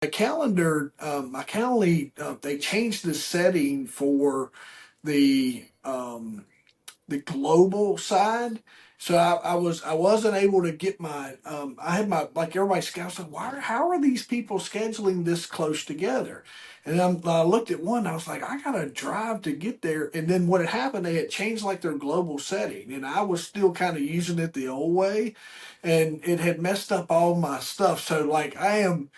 my Calendly, they changed the setting for the global side. So I wasn't able to get my I had my like everybody scouts like why how are these people scheduling this close together? And I looked at one, I was like, I gotta drive to get there. And then what had happened, they had changed like their global setting, and I was still kind of using it the old way, and it had messed up all my stuff. So like I'm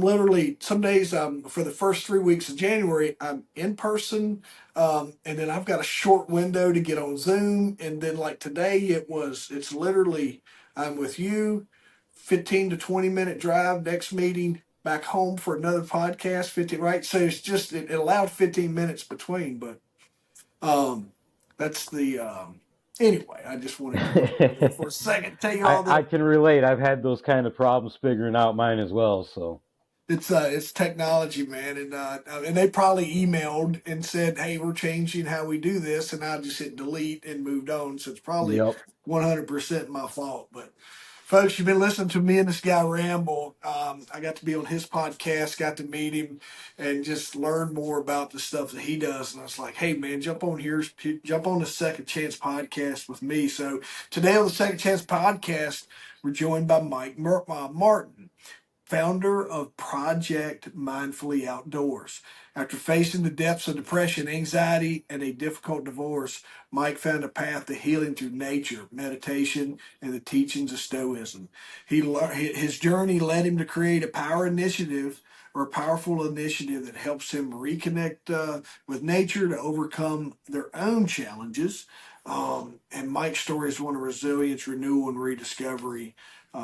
literally some days for the first 3 weeks of January I'm in person, and then I've got a short window to get on Zoom. And then like today it's literally, I'm with you, 15 to 20 minute drive, next meeting, back home for another podcast, 15, right? So it's just, it allowed 15 minutes between, but, um, that's anyway, I just wanted to go there for a second, tell you all I that. can relate. I've had those kind of problems figuring out mine as well. So, It's technology, man, and they probably emailed and said, "Hey, we're changing how we do this," and I just hit delete and moved on. So it's probably yep. 100% my fault. But folks, you've been listening to me and this guy ramble. I got to be on his podcast, got to meet him, and just learn more about the stuff that he does. And I was like, "Hey, man, jump on the Second Chance podcast with me." So today on the Second Chance podcast, we're joined by Martin, founder of Project Mindfully Outdoors. After facing the depths of depression, anxiety, and a difficult divorce, Mike found a path to healing through nature, meditation, and the teachings of Stoicism. His journey led him to create a powerful initiative that helps him reconnect with nature to overcome their own challenges. And Mike's story is one of resilience, renewal, and rediscovery,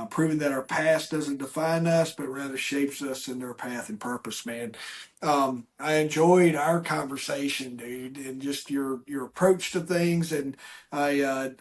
proving that our past doesn't define us, but rather shapes us in their path and purpose, man. I enjoyed our conversation, dude, and just your approach to things. And I,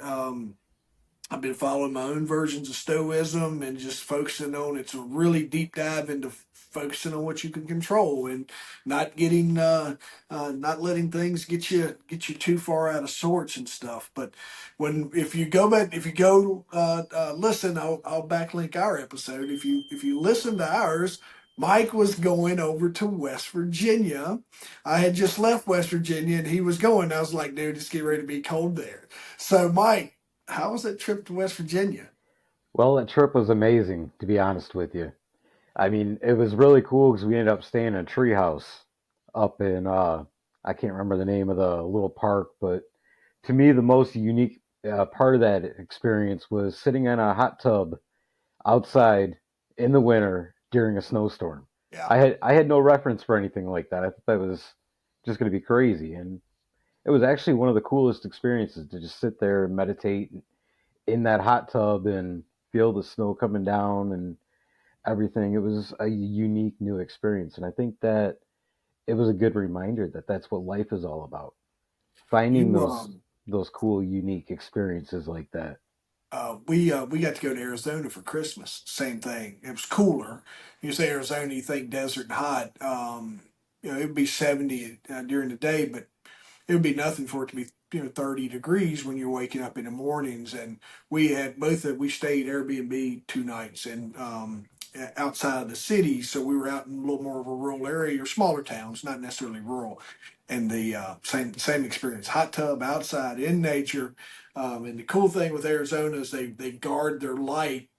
I've been following my own versions of Stoicism and just focusing on it's a really deep dive into focusing on what you can control and not getting not letting things get you too far out of sorts and stuff. But when if you go listen, I'll backlink our episode. If you listen to ours, Mike was going over to West Virginia. I had just left West Virginia and he was going. I was like, dude, it's getting ready to be cold there. So Mike, how was that trip to West Virginia? Well, that trip was amazing, to be honest with you. I mean, it was really cool because we ended up staying in a treehouse up in, I can't remember the name of the little park, but to me, the most unique part of that experience was sitting in a hot tub outside in the winter during a snowstorm. Yeah. I had no reference for anything like that. I thought that was just going to be crazy, and it was actually one of the coolest experiences to just sit there and meditate in that hot tub and feel the snow coming down and everything. It was a unique new experience, and I think that it was a good reminder that that's what life is all about. Finding You those cool, unique experiences like that. we got to go to Arizona for Christmas. Same thing. It was cooler. You say Arizona, you think desert and hot. It would be 70 during the day, but it would be nothing for it to be 30 degrees when you're waking up in the mornings. And we stayed Airbnb 2 nights and outside of the city, so we were out in a little more of a rural area or smaller towns, not necessarily rural. And the same experience, hot tub outside in nature. And the cool thing with Arizona is they guard their light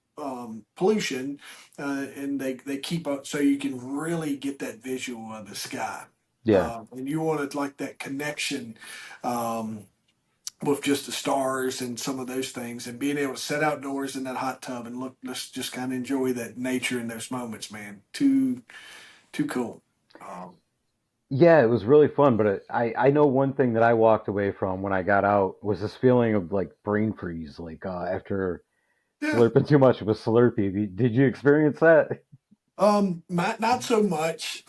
pollution, and they keep up so you can really get that visual of the sky. Yeah, And you wanted like that connection um, with just the stars and some of those things, and being able to sit outdoors in that hot tub and look, let's just kind of enjoy that nature in those moments, man. Too cool. Um, yeah, it was really fun. But I know one thing that I walked away from when I got out was this feeling of like brain freeze, like after yeah. slurping too much of a Slurpee. Did you experience that? Not so much.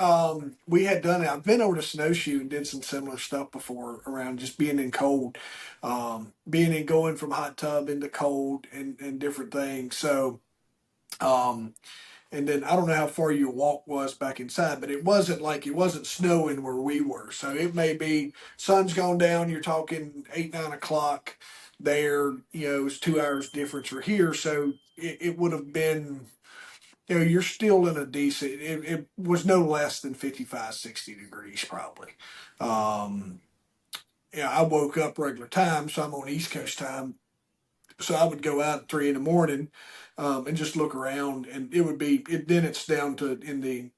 We had done it. I've been over to snowshoe and did some similar stuff before around just being in cold, being in going from hot tub into cold and different things. So, um, and then I don't know how far your walk was back inside, but it wasn't snowing where we were. So it may be sun's gone down. You're talking 8, 9 o'clock there. It's 2 hours difference for here. So it would have been you're still in a decent, it was no less than 55, 60 degrees probably. Um, I woke up regular time, so I'm on East Coast time. So I would go out at 3 in the morning, and just look around, and it would be then it's down to in the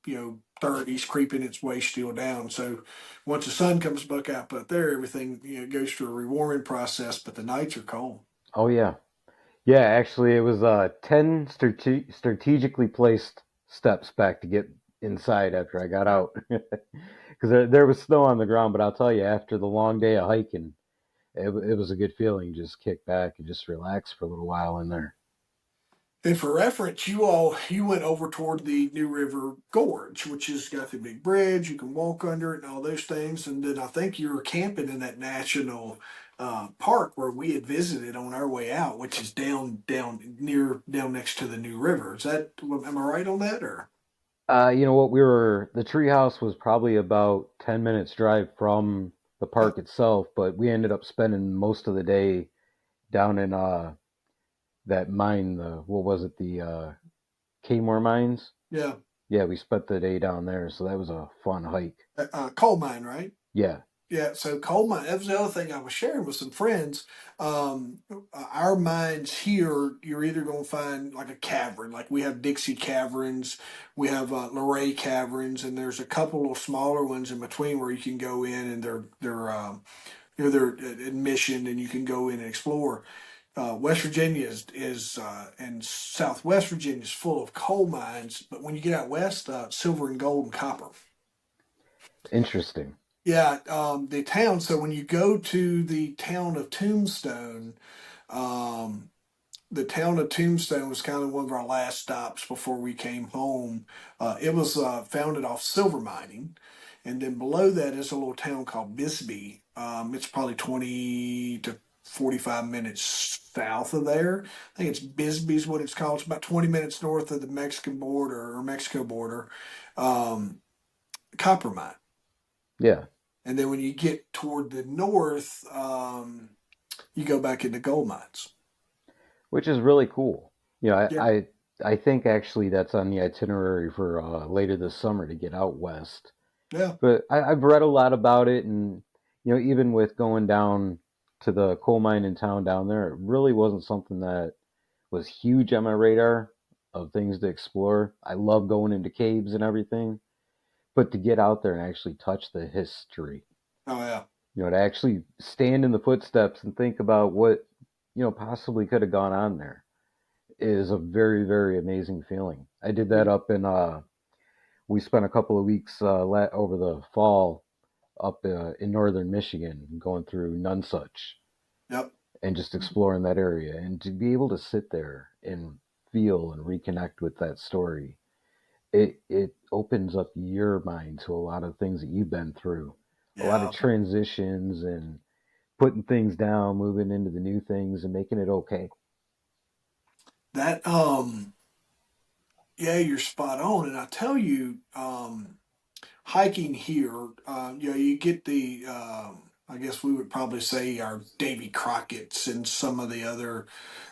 30s, creeping its way still down. So once the sun comes back up there, everything goes through a rewarming process, but the nights are cold. Oh yeah, yeah. Actually, it was 10 strategically placed steps back to get inside after I got out, because there was snow on the ground. But I'll tell you, after the long day of hiking, it was a good feeling. Just kick back and just relax for a little while in there. And for reference, you went over toward the New River Gorge, which has got the big bridge. You can walk under it and all those things. And then I think you were camping in that national park where we had visited on our way out, which is down next to the New River. Is that am I right on that or? You know what? The treehouse was probably about 10 minutes drive from the Oh, park itself, but we ended up spending most of the day down in that mine. The what was it? The Kmore mines. yeah, Yeah, we spent the day down there, so that was a fun hike. coal mine, right? Yeah, Yeah, so coal mine. That was the other thing I was sharing with some friends. Our mines here, you're either going to find like a cavern, like we have Dixie caverns, we have Luray caverns, and there's a couple of smaller ones in between where you can go in and they're admission and you can go in and explore. West Virginia is and Southwest Virginia is full of coal mines, but when you get out west, silver and gold and copper. interesting. Yeah, the town. So when you go to the town of Tombstone, um, the town of Tombstone was kind of one of our last stops before we came home. It was founded off silver mining, and then below that is a little town called Bisbee. It's probably 20 to 45 minutes south of there. I think it's Bisbee is what it's called. It's about 20 minutes north of the Mexican border or Mexico border. Um, Copper mine. Yeah, And then when you get toward the north, you go back into gold mines. which is really cool. You know, Yeah, I think actually that's on the itinerary for later this summer to get out west. yeah. But I've read a lot about it, and even with going down to the coal mine in town down there, it really wasn't something that was huge on my radar of things to explore. I love going into caves and everything, but to get out there and actually touch the history, Oh, yeah. to actually stand in the footsteps and think about what possibly could have gone on there is a very, very amazing feeling. I did that up in we spent a couple of weeks over the fall up in northern Michigan, going through Nonsuch Yep. and just exploring that area, and to be able to sit there and feel and reconnect with that story, it opens up your mind to a lot of things that you've been through, a lot of Yeah. transitions and putting things down, moving into the new things, and making it okay. That, yeah, you're spot on. And I tell you, hiking here, you get I guess we would probably say our Davy Crockett's and some of the other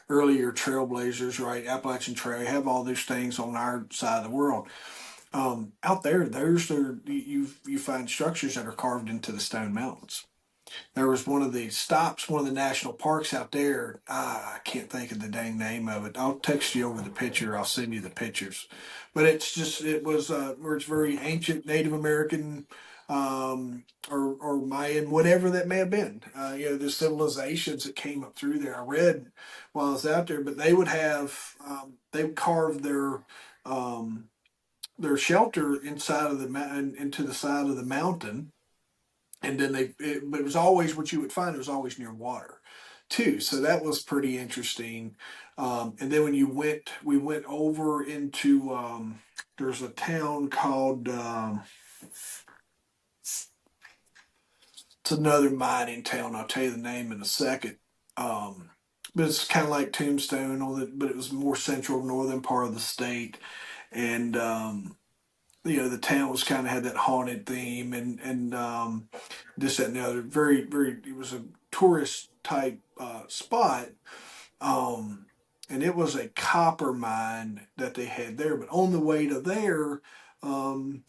earlier trailblazers, right? Appalachian Trail, you have all these things on our side of the world. Out there, you find structures that are carved into the stone mountains. There was one of the stops, one of the national parks out there. I can't think of the dang name of it. I'll text you over the picture. I'll send you the pictures. But it was where it's very ancient Native American, or Mayan, whatever that may have been. The civilizations that came up through there. I read while I was out there, but they would carve their shelter inside of the mountain, into the side of the mountain, and then but it was always what you would find. It was always near water, too. So that was pretty interesting. And then we went over into there's a town called it's another mining town. I'll tell you the name in a second. Um, but it's kind of like Tombstone, but it was more central northern part of the state, and the town was kind of had that haunted theme and this that and the other. Very very. It was a tourist type spot. Um, and it was a copper mine that they had there. But on the way to there,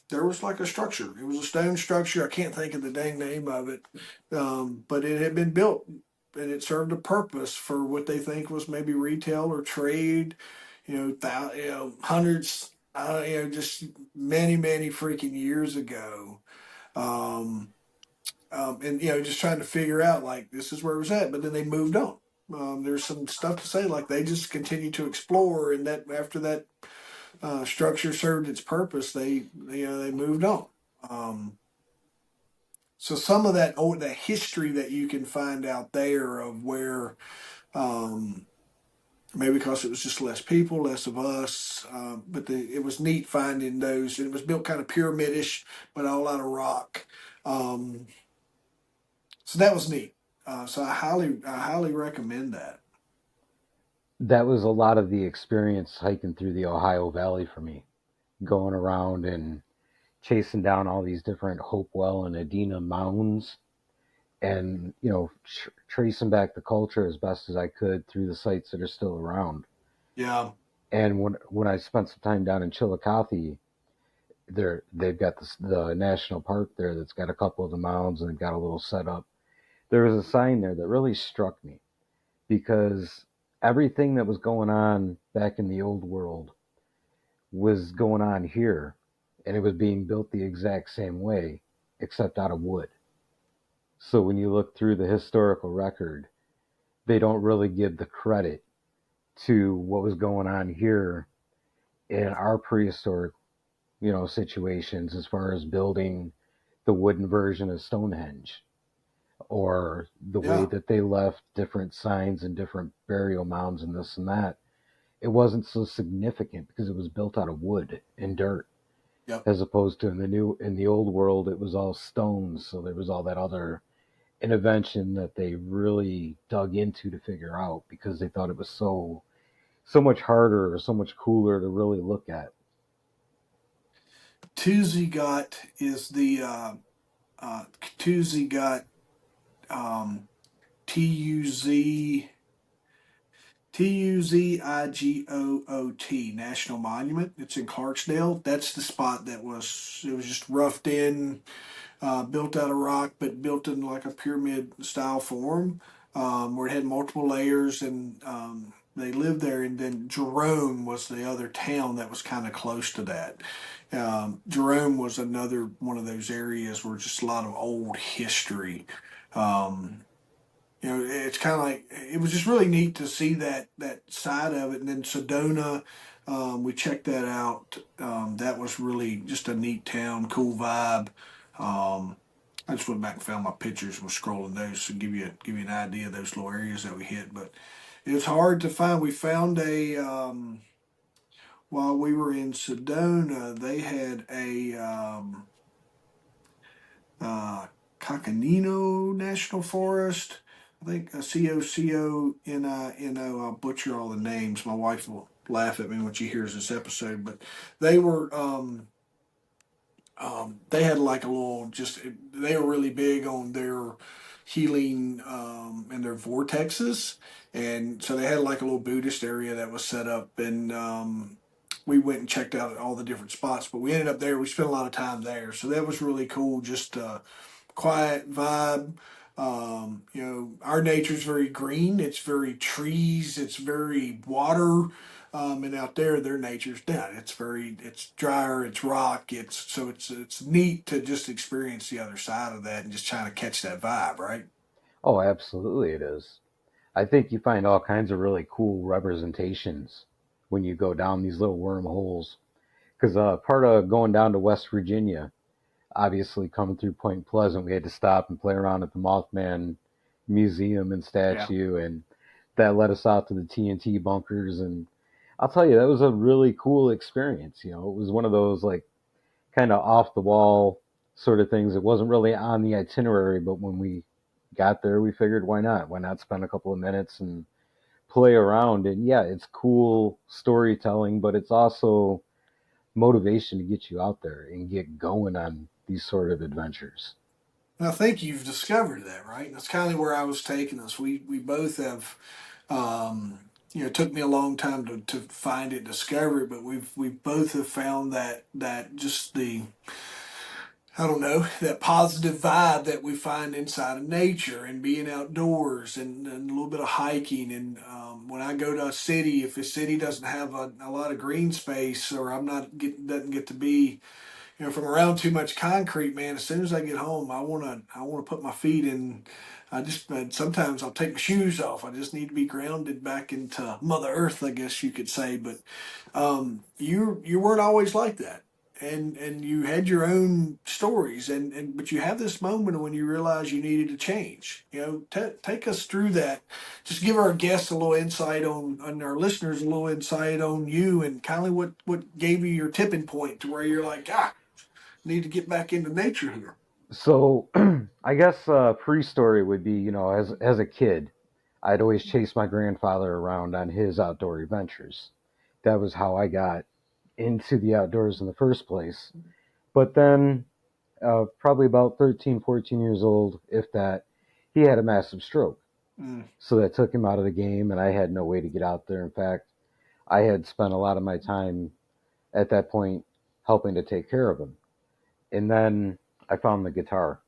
there was like a structure. It was a stone structure. I can't think of the dang name of it, but it had been built and it served a purpose for what they think was maybe retail or trade. Hundreds. Just many, many freaking years ago. Um, and just trying to figure out like this is where it was at, but then they moved on. There's some stuff to say like they just continued to explore, and that after that structure served its purpose, they moved on. Um, so some of that history that you can find out there of where um, maybe because it was just less people, less of us, but it was neat finding those. It was built kind of pyramidish, but all out of rock. Um, So that was neat. So I highly recommend that. That was a lot of the experience hiking through the Ohio Valley for me, going around and chasing down all these different Hopewell and Adena mounds, and tracing back the culture as best as I could through the sites that are still around. Yeah, And when I spent some time down in Chillicothe, they've got the national park there that's got a couple of the mounds, and they've got a little setup. There was a sign there that really struck me, because everything that was going on back in the old world was going on here, and it was being built the exact same way, except out of wood. So when you look through the historical record, they don't really give the credit to what was going on here in our prehistoric, situations, as far as building the wooden version of Stonehenge, or the way yeah, that they left different signs and different burial mounds and this and that. It wasn't so significant because it was built out of wood and dirt, yep. as opposed to in the old world it was all stones. So there was all that other intervention that they really dug into to figure out, because they thought it was so much harder or so much cooler to really look at. Tuesday got is the Tuesday got TUZ TUZIGOOT National Monument. It's in Clarksdale. That's the spot it was just roughed in, built out of rock, but built in like a pyramid style form, where it had multiple layers, and they lived there. And then Jerome was the other town that was kind of close to that. Jerome was another one of those areas where just a lot of old history. Um, it's kind of like it was just really neat to see that side of it. And then Sedona, we checked that out. That was really just a neat town, cool vibe. Um, I just went back and found my pictures and was scrolling those to give you an idea of those little areas that we hit. But it was hard to find. We found while we were in Sedona, they had a uh, Coconino National Forest. I think COCONINO. I'll butcher all the names. My wife will laugh at me when she hears this episode, but they were they had like a little just they were really big on their healing and their vortexes, and so they had like a little Buddhist area that was set up, and we went and checked out all the different spots, but we ended up there. We spent a lot of time there, so that was really cool. Just quiet vibe. Our nature's very green. It's very trees. It's very water. And out there, their nature's down. It's drier. It's rock. It's neat to just experience the other side of that and just trying to catch that vibe, right? Oh, absolutely, it is. I think you find all kinds of really cool representations when you go down these little wormholes. Because part of going down to West Virginia, obviously coming through Point Pleasant, we had to stop and play around at the Mothman Museum and Yeah. statue, and that led us out to the TNT bunkers. And I'll tell you, that was a really cool experience. It was one of those like kind of off the wall sort of things. It wasn't really on the itinerary, but when we got there, we figured why not? Why not spend a couple of minutes and play around? And yeah, it's cool storytelling, but it's also motivation to get you out there and get going on these sort of adventures. And I think you've discovered that, right? That's kind of where I was taking us. We both have. it took me a long time to find it, discover it, but we've both have found that just the, I don't know, that positive vibe that we find inside of nature and being outdoors and a little bit of hiking. And when I go to a city, if a city doesn't have a lot of green space, or doesn't get to be, if I'm around too much concrete, man, as soon as I get home, I wanna put my feet in. Sometimes I'll take my shoes off. I just need to be grounded back into Mother Earth, I guess you could say. But you weren't always like that, and you had your own stories, and but you have this moment when you realize you needed to change. Take us through that. Just give our guests a little insight on our listeners a little insight on you, and kind of what gave you your tipping point to where you're like, need to get back into nature here. So I guess pre-story would be, as a kid, I'd always chase my grandfather around on his outdoor adventures. That was how I got into the outdoors in the first place. But then, probably about 13, 14 years old, if that, he had a massive stroke. Mm, So that took him out of the game, and I had no way to get out there. In fact, I had spent a lot of my time at that point helping to take care of him. And then I found the guitar.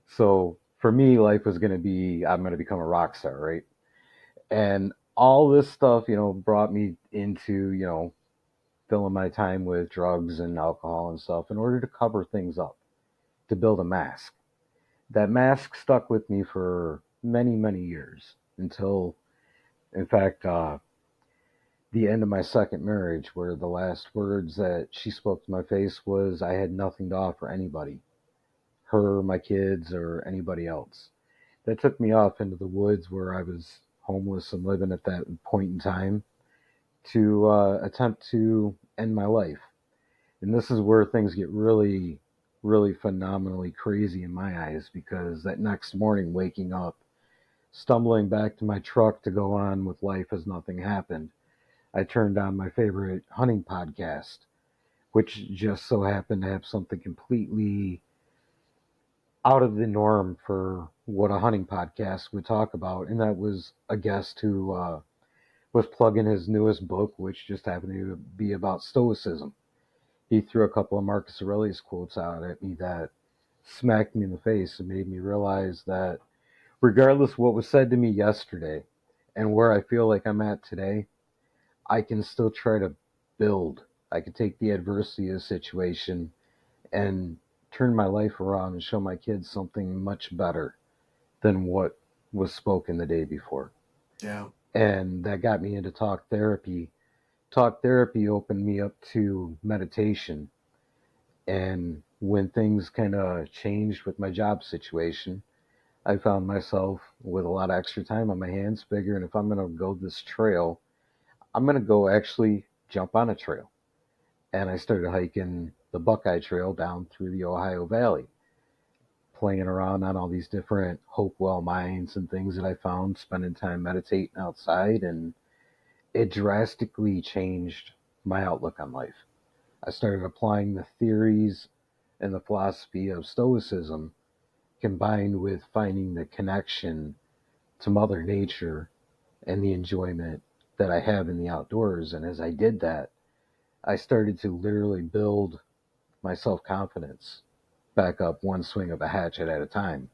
So for me, life was going to be, I'm going to become a rock star, right? And all this stuff, brought me into, filling my time with drugs and alcohol and stuff in order to cover things up, to build a mask. That mask stuck with me for many, many years until, in fact, the end of my second marriage, where the last words that she spoke to my face was, I had nothing to offer anybody, her, my kids, or anybody else. That took me off into the woods where I was homeless and living at that point in time to attempt to end my life. And this is where things get really, really phenomenally crazy in my eyes, because that next morning, waking up, stumbling back to my truck to go on with life as nothing happened, I turned on my favorite hunting podcast, which just so happened to have something completely out of the norm for what a hunting podcast would talk about. And that was a guest who was plugging his newest book, which just happened to be about stoicism. He threw a couple of Marcus Aurelius quotes out at me that smacked me in the face and made me realize that regardless of what was said to me yesterday and where I feel like I'm at today, I can still try to build. I can take the adversity of the situation and turn my life around and show my kids something much better than what was spoken the day before. yeah. And that got me into talk therapy. Talk therapy opened me up to meditation. And when things kind of changed with my job situation, I found myself with a lot of extra time on my hands, figuring if I'm going to go this trail, I'm going to go actually jump on a trail. And I started hiking the Buckeye Trail down through the Ohio Valley, playing around on all these different Hopewell mines and things that I found, spending time meditating outside, and it drastically changed my outlook on life. I started applying the theories and the philosophy of Stoicism combined with finding the connection to Mother Nature and the enjoyment that I have in the outdoors. And as I did that, I started to literally build my self confidence back up one swing of a hatchet at a time.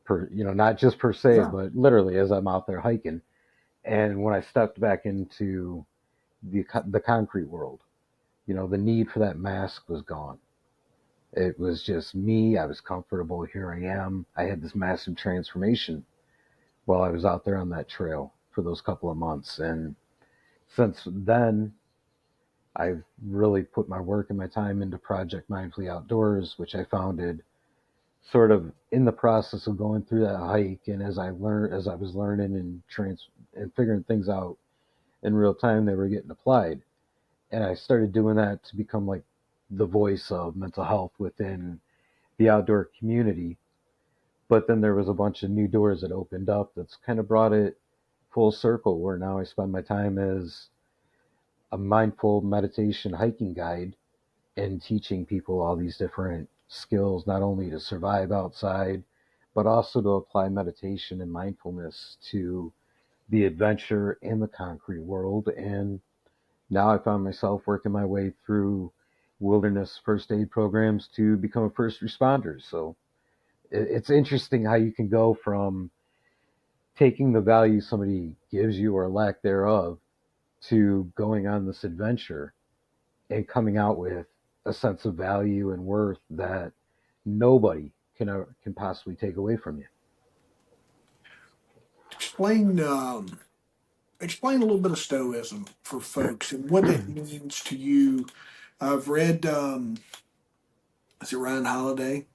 Not just per se, Yeah. but literally as I'm out there hiking. And when I stepped back into the concrete world, the need for that mask was gone. It was just me. I was comfortable. Here I am. I had this massive transformation while I was out there on that trail for those couple of months. And since then, I've really put my work and my time into Project Mindfully Outdoors, which I founded sort of in the process of going through that hike. And as I was learning and figuring things out in real time, they were getting applied. And I started doing that to become like the voice of mental health within the outdoor community. But then there was a bunch of new doors that opened up that's kind of brought it full circle, where now I spend my time as a mindful meditation hiking guide and teaching people all these different skills, not only to survive outside, but also to apply meditation and mindfulness to the adventure in the concrete world. And now I found myself working my way through wilderness first aid programs to become a first responder. So it's interesting how you can go from taking the value somebody gives you or lack thereof to going on this adventure and coming out with a sense of value and worth that nobody can possibly take away from you. Explain explain a little bit of Stoicism for folks and what it means to you. I've read is it Ryan Holiday?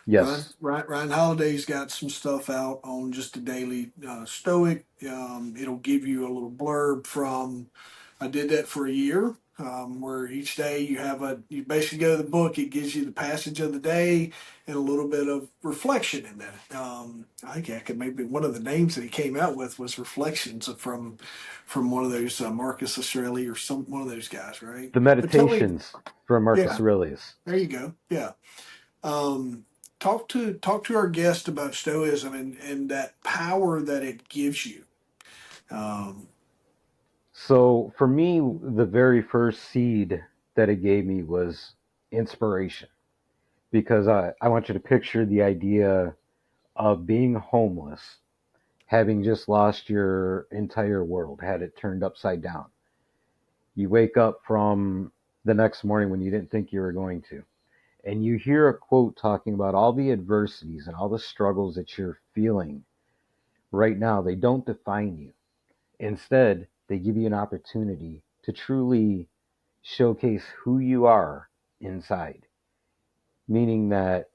Yes, Ryan Holiday's got some stuff out on just a daily Stoic. It'll give you a little blurb from. I did that for a year, where each day you basically go to the book. It gives you the passage of the day and a little bit of reflection in that. I think I could maybe one of the names that he came out with was reflections from one of those Marcus Aurelius or some one of those guys, right? the But tell me, meditations from Marcus yeah, Aurelius. there you go, yeah. Um, talk to our guest about Stoicism and that power that it gives you. Um, So for me, the very first seed that it gave me was inspiration, because I want you to picture the idea of being homeless, having just lost your entire world, had it turned upside down. You wake up from the next morning when you didn't think you were going to, and you hear a quote talking about all the adversities and all the struggles that you're feeling right now. They don't define you. Instead, they give you an opportunity to truly showcase who you are inside, meaning that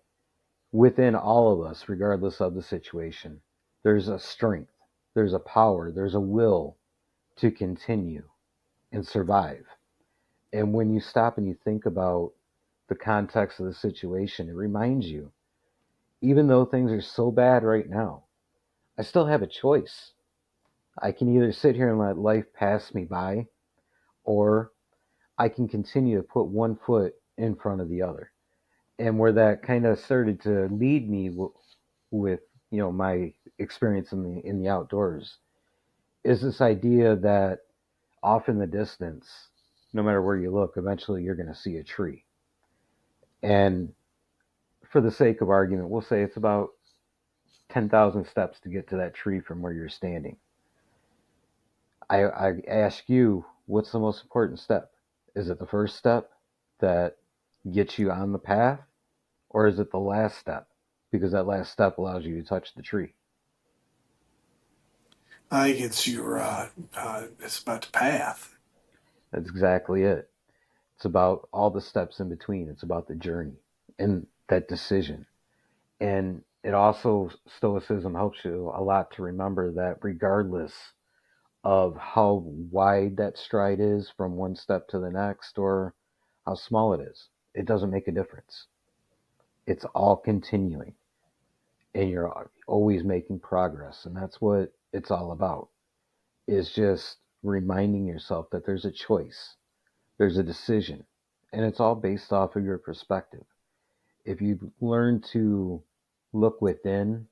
within all of us, regardless of the situation, there's a strength, there's a power, there's a will to continue and survive. And when you stop and you think about the context of the situation, it reminds you, even though things are so bad right now, I still have a choice. I can either sit here and let life pass me by, or I can continue to put one foot in front of the other. And where that kind of started to lead me with my experience in the outdoors is this idea that off in the distance, no matter where you look, eventually you're going to see a tree. And for the sake of argument, we'll say it's about 10,000 steps to get to that tree from where you're standing. I ask you, what's the most important step? Is it the first step that gets you on the path, or is it the last step? Because that last step allows you to touch the tree. I think it's about the path. That's exactly it. It's about all the steps in between. It's about the journey and that decision. And it also, Stoicism helps you a lot to remember that regardless of how wide that stride is from one step to the next or how small it is, it doesn't make a difference. It's all continuing and you're always making progress. And that's what it's all about, is just reminding yourself that there's a choice, there's a decision, and it's all based off of your perspective. If you learn to look within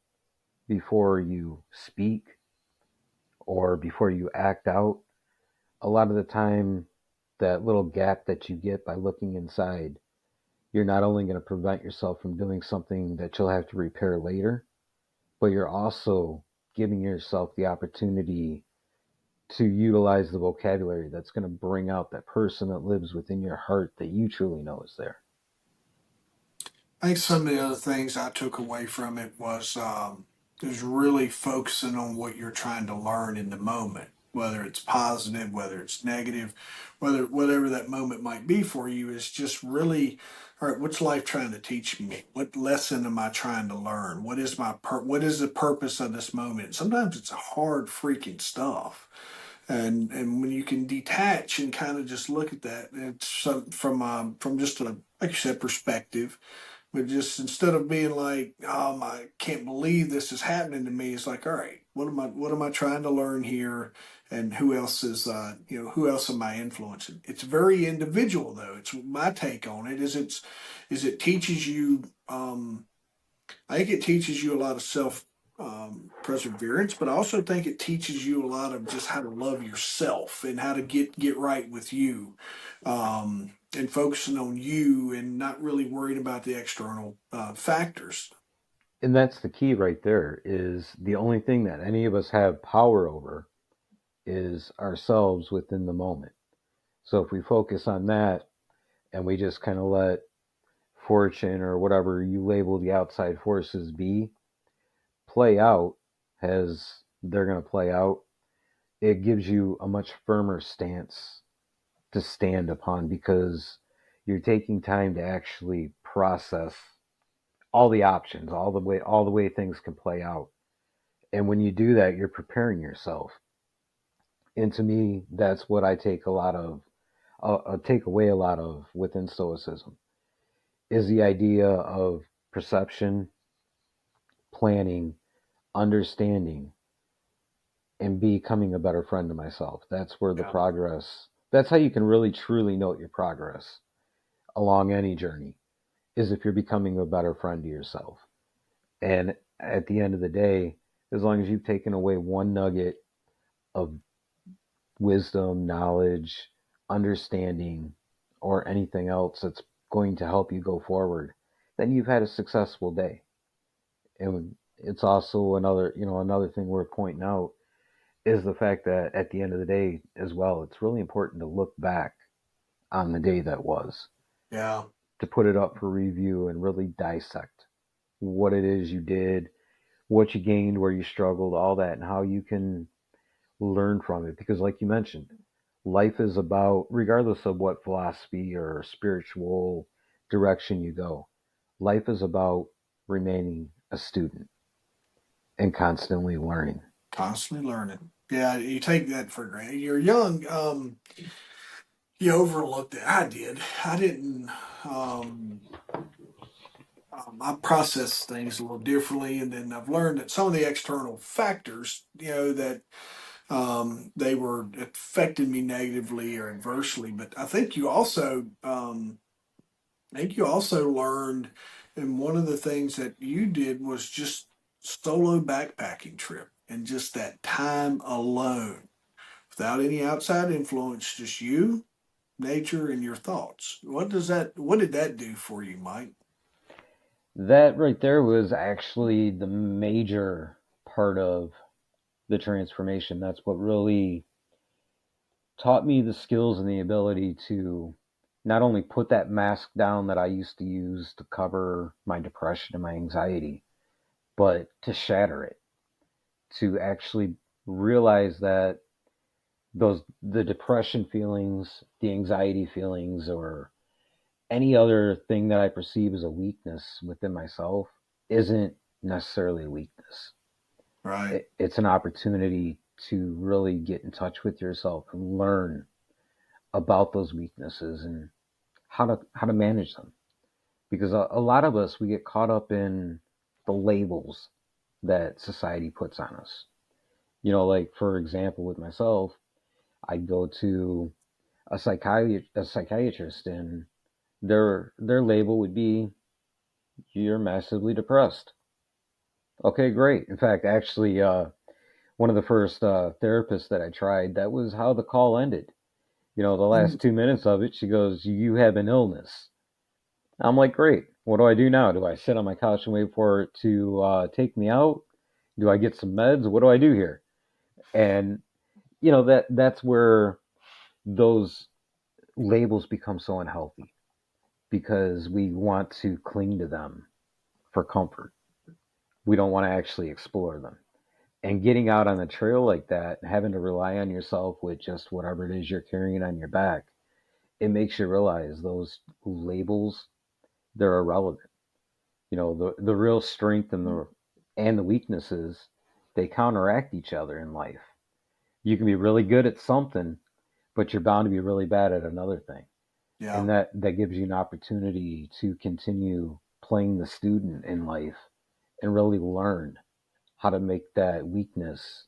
before you speak or before you act out, a lot of the time, that little gap that you get by looking inside, you're not only going to prevent yourself from doing something that you'll have to repair later, but you're also giving yourself the opportunity to utilize the vocabulary that's going to bring out that person that lives within your heart that you truly know is there. I think some of the other things I took away from it was really focusing on what you're trying to learn in the moment, whether it's positive, whether it's negative, whatever that moment might be for you is just really, all right, what's life trying to teach me? What lesson am I trying to learn? What is the purpose of this moment? Sometimes it's hard freaking stuff. And when you can detach and kind of just look at that, it's from just a like you said perspective, but just instead of being like, I can't believe this is happening to me, it's like, all right, what am I trying to learn here? And who else am I influencing? It's very individual though. It's my take on it is it teaches you I think it teaches you a lot of self. perseverance, but I also think it teaches you a lot of just how to love yourself and how to get right with you, and focusing on you and not really worrying about the external factors. And that's the key right there, is the only thing that any of us have power over is ourselves within the moment. So if we focus on that and we just kind of let fortune or whatever you label the outside forces be play out as they're going to play out, it gives you a much firmer stance to stand upon, because you're taking time to actually process all the options, all the way things can play out. And when you do that, you're preparing yourself. And to me, that's what I take a lot of, take away a lot of within Stoicism, is the idea of perception, planning, understanding, and becoming a better friend to myself. That's where the Yeah, progress, that's how you can really truly note your progress along any journey, is if you're becoming a better friend to yourself. And at the end of the day, as long as you've taken away one nugget of wisdom, knowledge, understanding, or anything else that's going to help you go forward, then you've had a successful day. And it's also another thing worth pointing out is the fact that at the end of the day as well, it's really important to look back on the day that was, yeah, to put it up for review and really dissect what it is you did, what you gained, where you struggled, all that, and how you can learn from it. Because, like you mentioned, life is about, regardless of what philosophy or spiritual direction you go, life is about remaining a student and constantly learning. constantly learning. Yeah, you take that for granted. You're young. You overlooked it. I did. I didn't. Um, I process things a little differently, and then I've learned that some of the external factors, that they were affecting me negatively or adversely. But I think you also learned, and one of the things that you did was just solo backpacking trip and just that time alone without any outside influence, just you, nature, and your thoughts. What did that do for you, Mike? That right there was actually the major part of the transformation. That's what really taught me the skills and the ability to not only put that mask down that I used to use to cover my depression and my anxiety, but to shatter it, to actually realize that the depression feelings, the anxiety feelings, or any other thing that I perceive as a weakness within myself isn't necessarily a weakness. Right. It's an opportunity to really get in touch with yourself and learn about those weaknesses and how to manage them. Because a lot of us, we get caught up in the labels that society puts on us. Like, for example, with myself, I'd go to a psychiatrist, and their label would be, you're massively depressed. Okay, great. In fact, actually, one of the first therapists that I tried, that was how the call ended. The last 2 minutes of it, she goes, "You have an illness." I'm like, "Great. What do I do now? Do I sit on my couch and wait for it to take me out? Do I get some meds? What do I do here?" And that's where those labels become so unhealthy, because we want to cling to them for comfort. We don't want to actually explore them. And getting out on the trail like that, having to rely on yourself with just whatever it is you're carrying on your back, it makes you realize those labels, they're irrelevant. The real strength and the weaknesses, they counteract each other in life. You can be really good at something, but you're bound to be really bad at another thing. Yeah. And that gives you an opportunity to continue playing the student in life and really learn how to make that weakness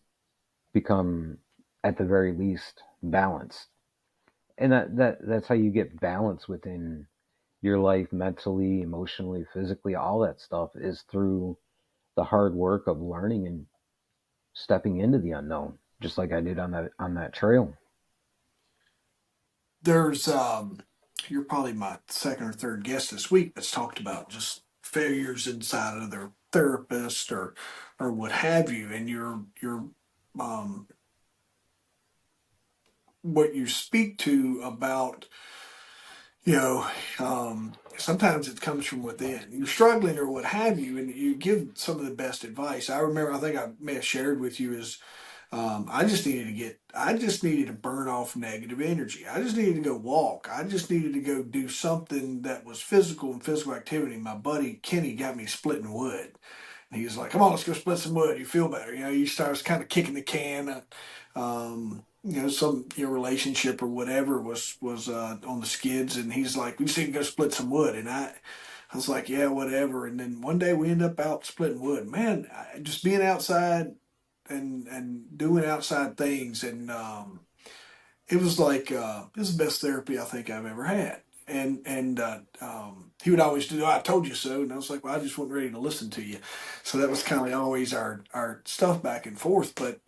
become, at the very least, balanced. And that's how you get balance within your life, mentally, emotionally, physically. All that stuff is through the hard work of learning and stepping into the unknown, just like I did on that trail. There's you're probably my second or third guest this week that's talked about just failures inside of their therapist or what have you, and your um what you speak to about, you know, sometimes it comes from within. You're struggling or what have you, and you give some of the best advice. I remember, I think I may have shared with you is I just needed to burn off negative energy. I just needed to go walk. I just needed to go do something that was physical and physical activity. My buddy Kenny got me splitting wood. And he was like, "Come on, let's go split some wood. You feel better." You know, you start kind of kicking the can. You know, some your relationship or whatever was on the skids, and he's like, "We just need to go split some wood." And I was like, "Yeah, whatever." And then one day we end up out splitting wood. Man, just being outside and doing outside things, and it was like it was the best therapy I think I've ever had. And he would always do, "I told you so," and I was like, "Well, I just wasn't ready to listen to you." So that was kind of always our stuff back and forth. But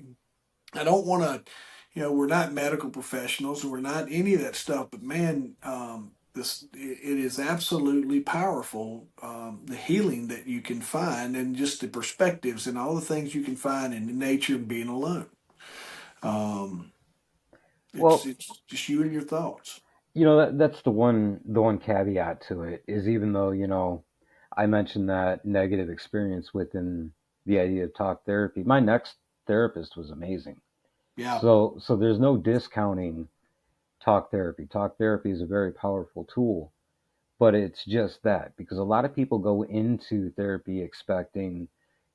I don't want to, you know, we're not medical professionals, we're not any of that stuff. But man, it is absolutely powerful. The healing that you can find, and just the perspectives and all the things you can find in nature and being alone. Um, Well, it's just you and your thoughts. that's the one caveat to it is, even though, I mentioned that negative experience within the idea of talk therapy, my next therapist was amazing. Yeah, So there's no discounting talk therapy. Talk therapy is a very powerful tool, but it's just that, because a lot of people go into therapy expecting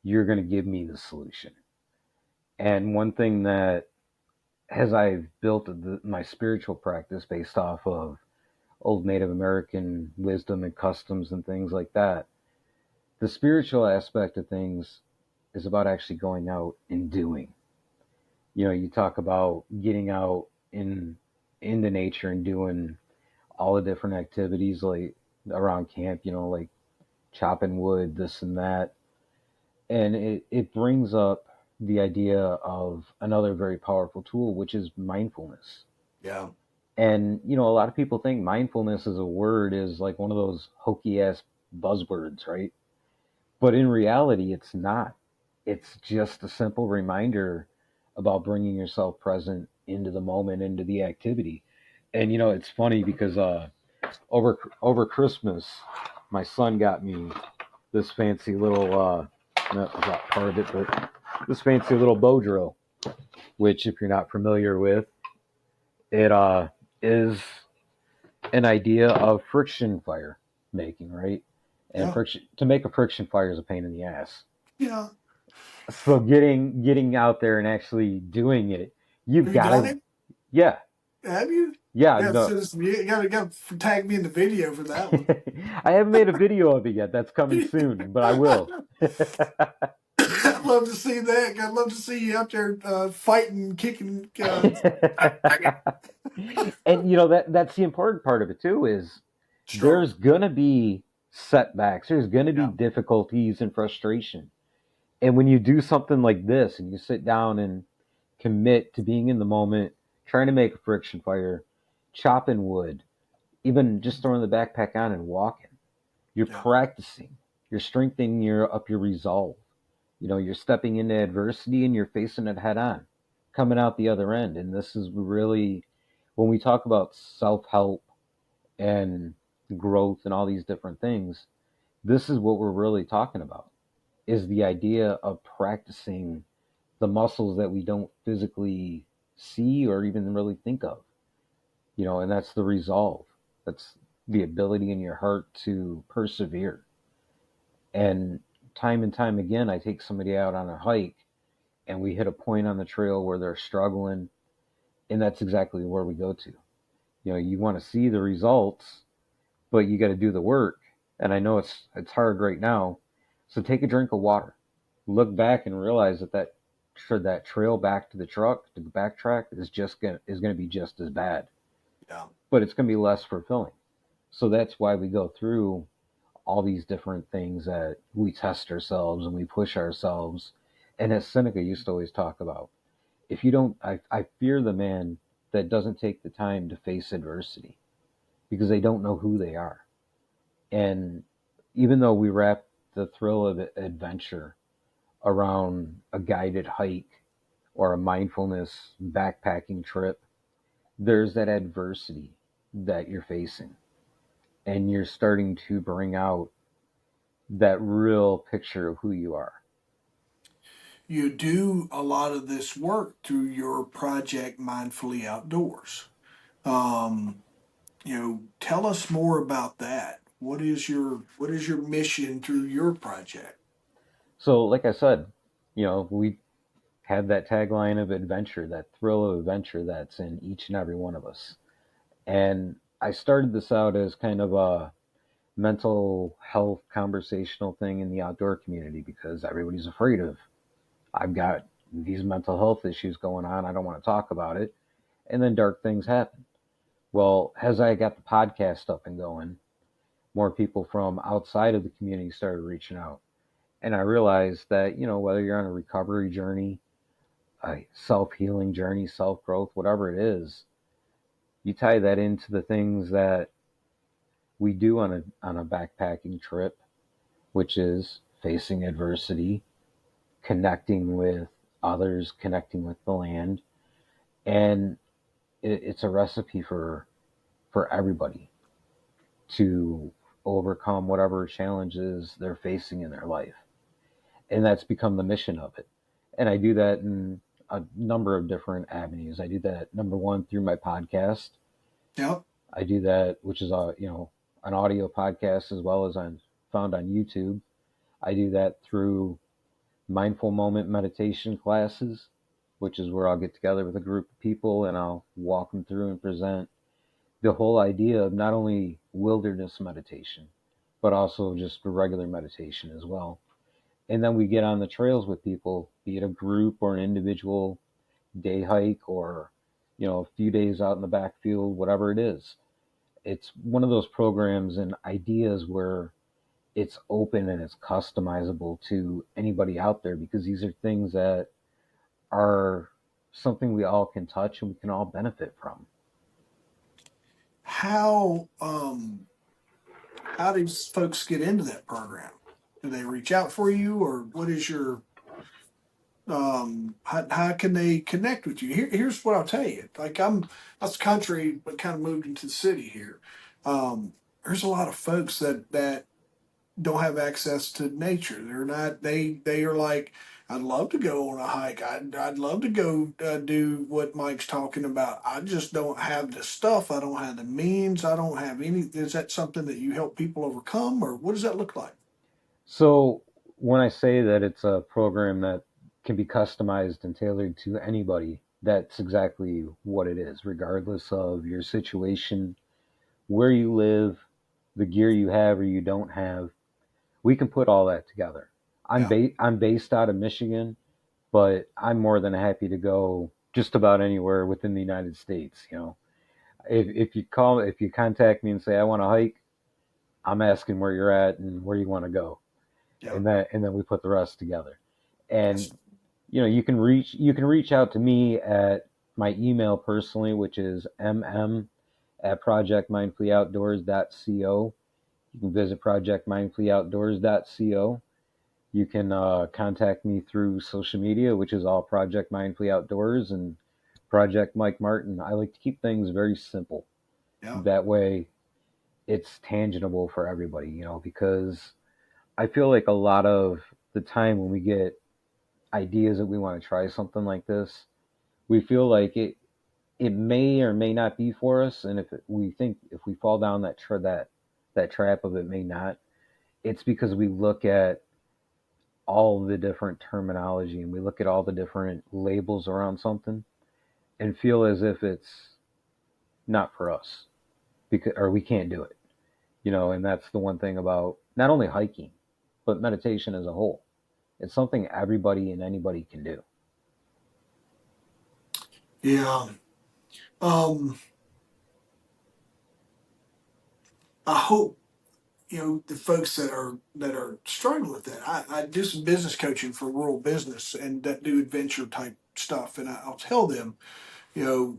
you're going to give me the solution. And one thing that, as I've built my spiritual practice based off of old Native American wisdom and customs and things like that, the spiritual aspect of things is about actually going out and doing. You talk about getting out into nature and doing all the different activities like around camp, like chopping wood, this and that. And it brings up the idea of another very powerful tool, which is mindfulness. yeah, And a lot of people think mindfulness as a word is like one of those hokey ass buzzwords, right? But in reality, it's not. It's just a simple reminder about bringing yourself present into the moment, into the activity. And it's funny because over Christmas, my son got me this fancy little not part of it, but this fancy little bow drill, which, if you're not familiar with, it is an idea of friction fire making, right? And yeah, friction, to make a friction fire is a pain in the ass. yeah. So getting out there and actually doing it, you've Have you got done to, it? yeah, Have you? yeah, Yeah, no. so you got to tag me in the video for that one. I haven't made a video of it yet. That's coming soon, but I will. I'd love to see that. I'd love to see you out there fighting, kicking. And that's the important part of it too, is there's Struggle. gonna be setbacks, there's gonna be Yeah, difficulties and frustration. And when you do something like this and you sit down and commit to being in the moment, trying to make a friction fire, chopping wood, even just throwing the backpack on and walking, you're yeah, practicing, you're strengthening your resolve. You're stepping into adversity and you're facing it head on, coming out the other end. And this is really, when we talk about self-help and growth and all these different things, this is what we're really talking about, is the idea of practicing the muscles that we don't physically see or even really think of. And that's the resolve. That's the ability in your heart to persevere. And time again, I take somebody out on a hike and we hit a point on the trail where they're struggling, and that's exactly where we go to. You want to see the results, but you got to do the work. And I know it's hard right now, so take a drink of water, look back, and realize that trail back to the truck to the backtrack is gonna be just as bad, yeah, but it's gonna be less fulfilling. So that's why we go through all these different things that we test ourselves and we push ourselves. And as Seneca used to always talk about, if you don't, I fear the man that doesn't take the time to face adversity because they don't know who they are. And even though we wrap the thrill of adventure around a guided hike or a mindfulness backpacking trip, there's that adversity that you're facing. And you're starting to bring out that real picture of who you are. You do a lot of this work through your project Mindfully Outdoors. Um, tell us more about that. What is your mission through your project? So, like I said, we have that tagline of adventure, that thrill of adventure that's in each and every one of us. And I started this out as kind of a mental health conversational thing in the outdoor community because everybody's afraid of, I've got these mental health issues going on. I don't want to talk about it. And then dark things happen. Well, as I got the podcast up and going, more people from outside of the community started reaching out. And I realized that, whether you're on a recovery journey, a self healing journey, self growth, whatever it is, you tie that into the things that we do on a backpacking trip, which is facing adversity, connecting with others, connecting with the land, and it's a recipe for everybody to overcome whatever challenges they're facing in their life. And that's become the mission of it. And I do that in a number of different avenues. I do that number one through my podcast. Yep. I do that, which is an audio podcast as well as on found on YouTube. I do that through mindful moment meditation classes, which is where I'll get together with a group of people and I'll walk them through and present the whole idea of not only wilderness meditation, but also just regular meditation as well. And then we get on the trails with people, be it a group or an individual day hike or, a few days out in the backfield, whatever it is. It's one of those programs and ideas where it's open and it's customizable to anybody out there because these are things that are something we all can touch and we can all benefit from. How do folks get into that program? Do they reach out for you, or what is your how can they connect with you? Here's what I'll tell you. Like that's country, but kind of moved into the city here. There's a lot of folks that don't have access to nature. They're not. They are like, I'd love to go on a hike. I'd love to go do what Mike's talking about. I just don't have the stuff. I don't have the means. I don't have any. Is that something that you help people overcome, or what does that look like? So when I say that it's a program that can be customized and tailored to anybody, that's exactly what it is, regardless of your situation, where you live, the gear you have or you don't have. We can put all that together. Yeah. I'm based out of Michigan, but I'm more than happy to go just about anywhere within the United States. If you contact me and say I want to hike, I'm asking where you're at and where you want to go, Yeah. and then we put the rest together. And That's you can reach out to me at my email personally, which is mm projectmindfully You can visit projectmindfully You can contact me through social media, which is all Project Mindfully Outdoors and Project Mike Martin. I like to keep things very simple. yeah. That way, it's tangible for everybody, because I feel like a lot of the time when we get ideas that we want to try something like this, we feel like it may or may not be for us, and if we fall down that trap of it may not, it's because we look at all the different terminology and we look at all the different labels around something and feel as if it's not for us because or we can't do it. And that's the one thing about not only hiking but meditation as a whole. It's something everybody and anybody can do. Yeah. Um, I hope. the folks that are struggling with that. I do some business coaching for rural business and that do adventure type stuff, and I'll tell them, you know,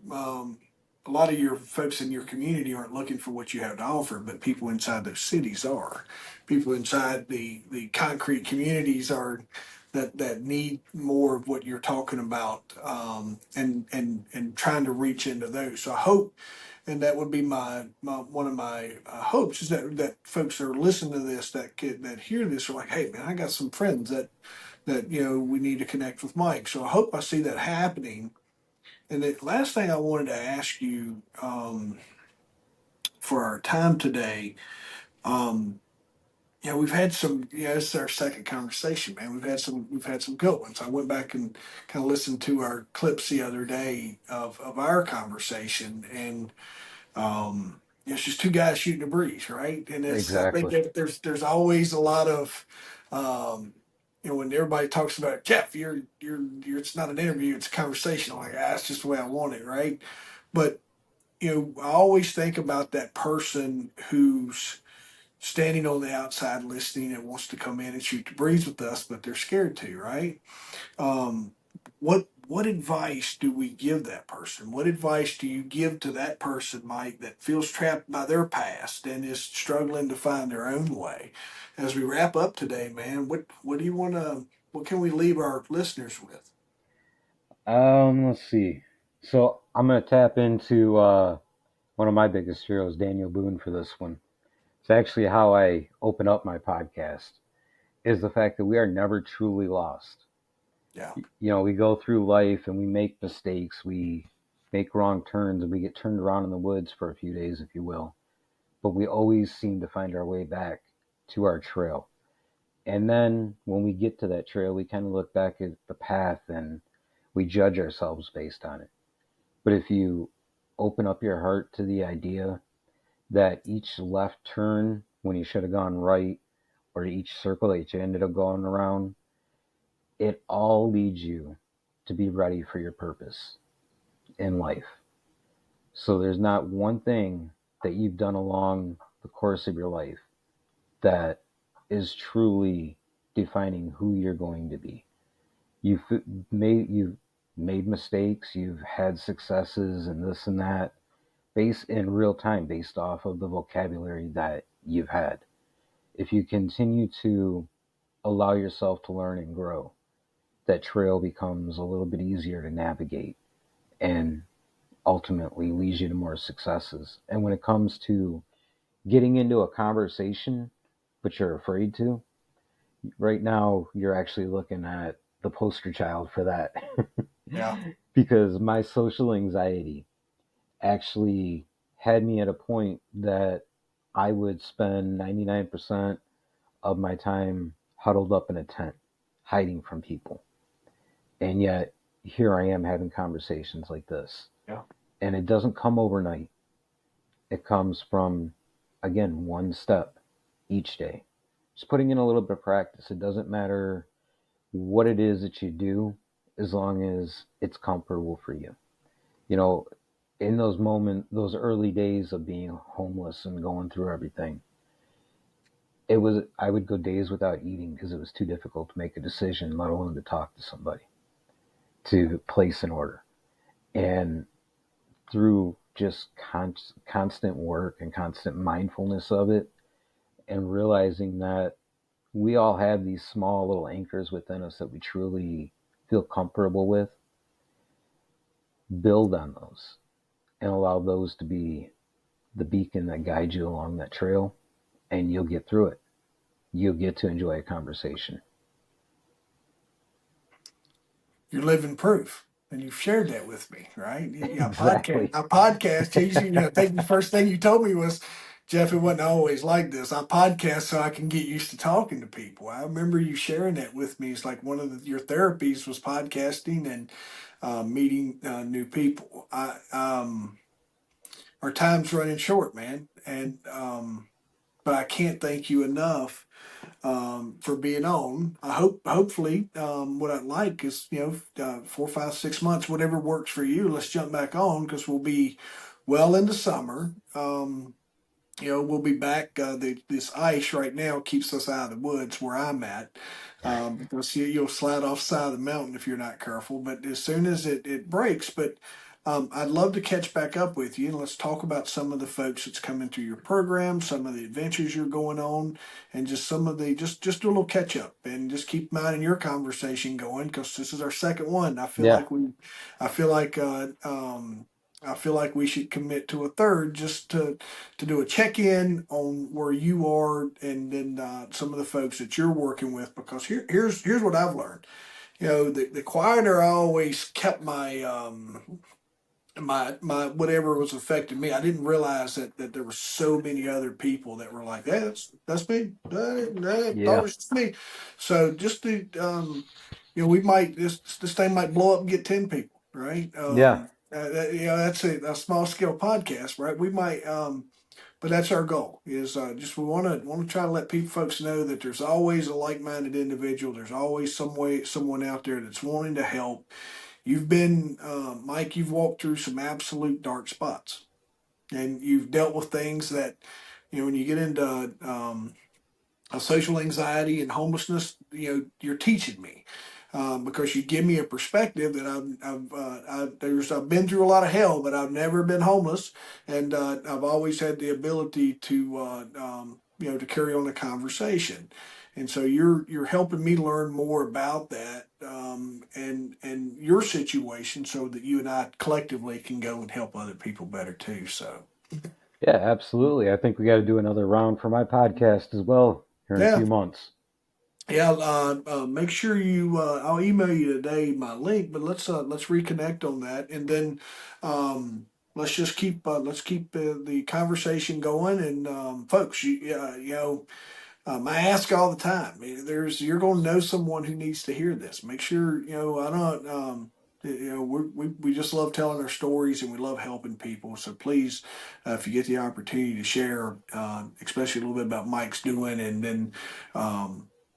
a lot of your folks in your community aren't looking for what you have to offer, but people inside those cities are. People inside the concrete communities are that need more of what you're talking about, and trying to reach into those. So I hope, and that would be my one of my hopes is that folks that are listening to this that hear this are like, hey man, I got some friends that we need to connect with Mike. So I hope I see that happening. And the last thing I wanted to ask you, for our time today, um, we've had some. This is our second conversation, man. We've had some good ones. I went back and kind of listened to our clips the other day of our conversation, and it's just two guys shooting a breeze, right? And I think Exactly. that there's always a lot of, um, when everybody talks about Jeff, you're it's not an interview, it's a conversation. I'm like, that's just the way I want it, right? But I always think about that person who's standing on the outside listening and wants to come in and shoot the breeze with us, but they're scared to, right? Um, what advice do we give that person? What advice do you give to that person, Mike, that feels trapped by their past and is struggling to find their own way? As we wrap up today, man, what do you want to? What can we leave our listeners with? Let's see. So I'm gonna tap into one of my biggest heroes, Daniel Boone, for this one. It's actually how I open up my podcast. Is the fact that we are never truly lost. Yeah, We go through life and we make mistakes, we make wrong turns, and we get turned around in the woods for a few days, if you will. But we always seem to find our way back to our trail. And then when we get to that trail, we kind of look back at the path and we judge ourselves based on it. But if you open up your heart to the idea that each left turn when you should have gone right, or each circle that you ended up going around, it all leads you to be ready for your purpose in life. So there's not one thing that you've done along the course of your life that is truly defining who you're going to be. You've you've made mistakes, you've had successes and this and that, based in real time, based off of the vocabulary that you've had. If you continue to allow yourself to learn and grow, that trail becomes a little bit easier to navigate and ultimately leads you to more successes. And when it comes to getting into a conversation, but you're afraid to, right now you're actually looking at the poster child for that. yeah, Because my social anxiety actually had me at a point that I would spend 99% of my time huddled up in a tent, hiding from people. And yet, here I am having conversations like this. yeah. And it doesn't come overnight. It comes from, again, one step each day. Just putting in a little bit of practice. It doesn't matter what it is that you do, as long as it's comfortable for you. You know, in those moments, those early days of being homeless and going through everything, I would go days without eating because it was too difficult to make a decision, let alone to talk to somebody, to place an order. And through just constant work and constant mindfulness of it, and realizing that we all have these small little anchors within us that we truly feel comfortable with, build on those and allow those to be the beacon that guides you along that trail, and you'll get through it. You'll get to enjoy a conversation. You're living proof. And you've shared that with me, right? Yeah, podcast. Exactly. I podcast. I think the first thing you told me was, Jeff, it wasn't always like this. I podcast so I can get used to talking to people. I remember you sharing that with me. It's like one of your therapies was podcasting and meeting new people. Our time's running short, man, and but I can't thank you enough for being on. Hopefully, what I'd like is, 4, 5, 6 months, whatever works for you. Let's jump back on because we'll be well into summer. We'll be back. This ice right now keeps us out of the woods where I'm at. Because you'll slide off the side of the mountain if you're not careful. But as soon as it breaks, but I'd love to catch back up with you and let's talk about some of the folks that's coming through your program, some of the adventures you're going on, and just some of the just do a little catch up and just keep mine and your conversation going because this is our second one. Yeah. I feel like I feel like we should commit to a third just to do a check in on where you are and then some of the folks that you're working with because here's what I've learned. The quieter I always kept my whatever was affecting me. I didn't realize that there were so many other people that were like, hey, that's me. Thought it Yeah. was just me. So just to we might this thing might blow up and get 10 people, right? Yeah. That's a small scale podcast, right? We might but that's our goal is just we want to try to let people folks know that there's always a like-minded individual. There's always someone out there that's wanting to help. You've been, Mike, you've walked through some absolute dark spots and you've dealt with things that, when you get into social anxiety and homelessness, you're teaching me. Because you give me a perspective that I've been through a lot of hell, but I've never been homeless, and I've always had the ability to to carry on a conversation, and so you're helping me learn more about that and your situation, so that you and I collectively can go and help other people better too. So Yeah, absolutely. I think we got to do another round for my podcast as well here in a yeah. few months. Yeah, make sure you. I'll email you today my link, but let's reconnect on that, and then let's just let's keep the conversation going. And folks, I ask all the time. You're going to know someone who needs to hear this. Make sure I don't. We just love telling our stories and we love helping people. So please, if you get the opportunity to share, especially a little bit about Mike's doing, and then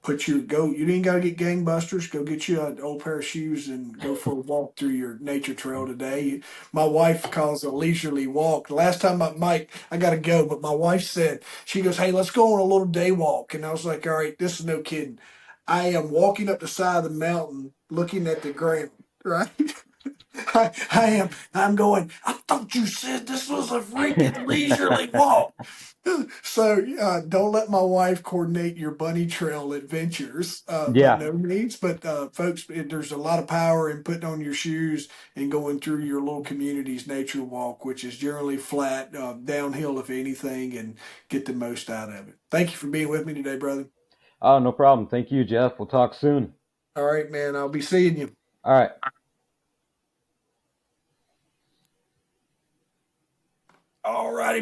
put your go. You ain't got to get gangbusters. Go get you an old pair of shoes and go for a walk through your nature trail today. My wife calls it a leisurely walk. The last time Mike, I got to go, but my wife said she goes, "Hey, let's go on a little day walk." And I was like, "All right, this is no kidding. I am walking up the side of the mountain, looking at the ground." Right? I am. I'm going. I thought you said this was a freaking leisurely walk. So don't let my wife coordinate your bunny trail adventures by Yeah. no means. But folks, there's a lot of power in putting on your shoes and going through your little community's nature walk, which is generally flat, downhill if anything, and get the most out of it. Thank you for being with me today, brother. Oh, no problem. Thank you, Jeff. We'll talk soon. All right, man. I'll be seeing you. All right. All righty.